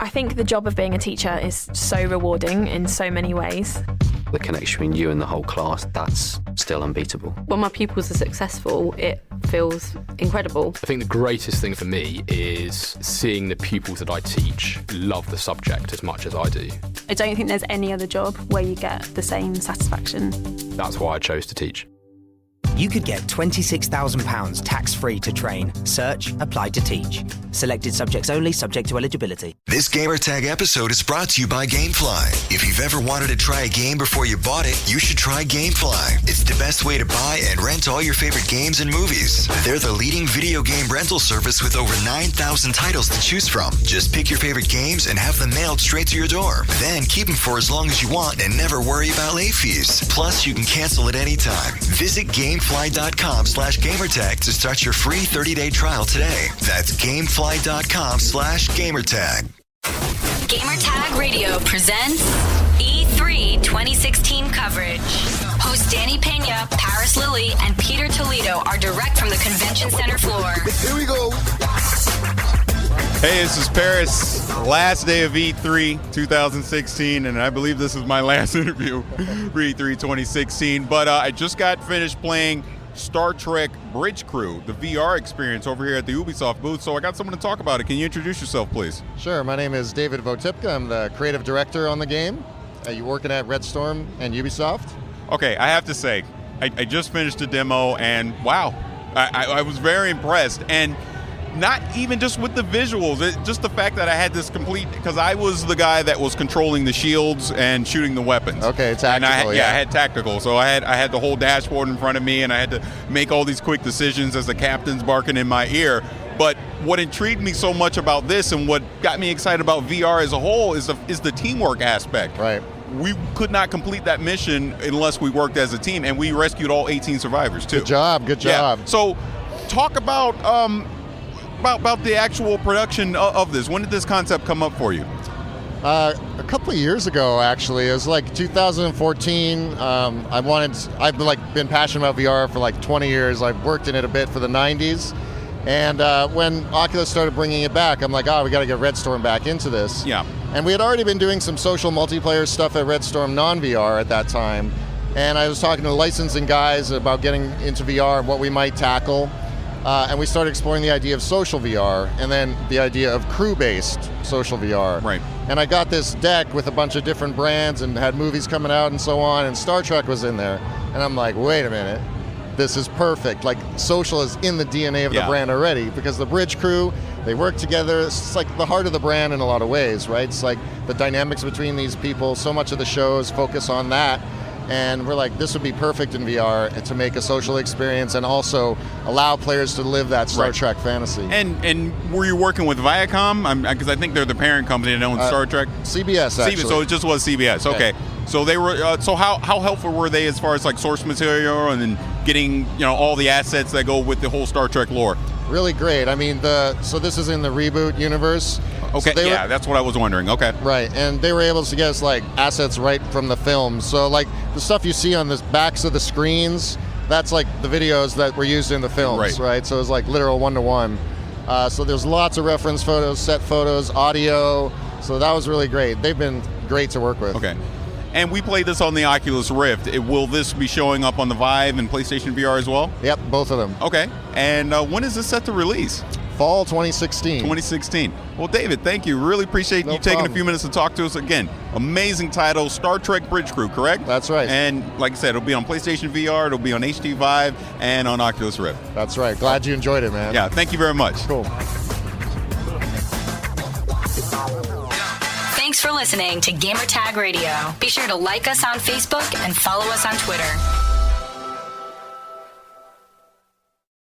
I think the job of being a teacher is so rewarding in so many ways. The connection between you and the whole class, that's still unbeatable. When my pupils are successful, it feels incredible. I think the greatest thing for me is seeing the pupils that I teach love the subject as much as I do. I don't think there's any other job where you get the same satisfaction. That's why I chose to teach. You could get £26,000 tax-free to train. Search Apply to Teach. Selected subjects only, subject to eligibility. This Gamertag episode is brought to you by Gamefly. If you've ever wanted to try a game before you bought it, you should try Gamefly. It's the best way to buy and rent all your favorite games and movies. They're the leading video game rental service with over 9,000 titles to choose from. Just pick your favorite games and have them mailed straight to your door. Then keep them for as long as you want and never worry about late fees. Plus, you can cancel at any time. Visit Gamefly.com/gamertag to start your free 30-day trial today. That's Gamefly.com/gamertag. Gamertag Radio presents E3 2016 coverage. Hosts Danny Pena, Paris Lilly, and Peter Toledo are direct from the convention center floor. Here we go. Hey, this is Paris. Last day of E3 2016, and I believe this is my last interview for E3 2016. But I just got finished playing Star Trek Bridge Crew, the VR experience over here at the Ubisoft booth, so I got someone to talk about it. Can you introduce yourself, please? Sure, my name is David Votipka. I'm the creative director on the game. You working at Red Storm and Ubisoft? Okay, I have to say, I just finished a demo, and wow, I was very impressed. And not even just with the visuals, just the fact that I had this complete, because I was the guy that was controlling the shields and shooting the weapons. Okay, tactical, I had tactical. So I had the whole dashboard in front of me, and I had to make all these quick decisions as the captain's barking in my ear. But what intrigued me so much about this, and what got me excited about VR as a whole, is the teamwork aspect. Right. We could not complete that mission unless we worked as a team, and we rescued all 18 survivors too. Good job. Yeah. So talk about the actual production of this. When did this concept come up for you? A couple of years ago, actually. It was like 2014. I've been passionate about VR for like 20 years. I've worked in it a bit for the 90s. And when Oculus started bringing it back, I'm like, we got to get Red Storm back into this. Yeah. And we had already been doing some social multiplayer stuff at Red Storm non-VR at that time. And I was talking to licensing guys about getting into VR and what we might tackle. And we started exploring the idea of social VR, and then the idea of crew-based social VR. Right. And I got this deck with a bunch of different brands and had movies coming out and so on, and Star Trek was in there. And I'm like, wait a minute, this is perfect. Like, social is in the DNA of the brand already, because the Bridge Crew, they work together. It's like the heart of the brand in a lot of ways, right? It's like the dynamics between these people. So much of the shows focus on that. And we're like, this would be perfect in VR to make a social experience and also allow players to live that Star Trek fantasy. And were you working with Viacom? Because I think they're the parent company that owns Star Trek. CBS, actually. So it just was CBS. Okay. So they were. So how helpful were they as far as like source material and then getting all the assets that go with the whole Star Trek lore? Really great. I mean, so this is in the reboot universe. Okay, So that's what I was wondering. Okay. Right, and they were able to get us like assets right from the film. So like the stuff you see on the backs of the screens, that's like the videos that were used in the films, right? So it's like literal one-to-one. So there's lots of reference photos, set photos, audio. So that was really great. They've been great to work with. Okay. And we played this on the Oculus Rift. Will this be showing up on the Vive and PlayStation VR as well? Yep, both of them. Okay. And when is this set to release? Fall 2016. 2016. Well, David, thank you. Really appreciate you taking a few minutes to talk to us again. Amazing title, Star Trek Bridge Crew, correct? That's right. And like I said, it'll be on PlayStation VR, it'll be on HTC Vive, and on Oculus Rift. That's right. Glad you enjoyed it, man. Yeah, thank you very much. Cool. Thanks for listening to Gamertag Radio. Be sure to like us on Facebook and follow us on Twitter.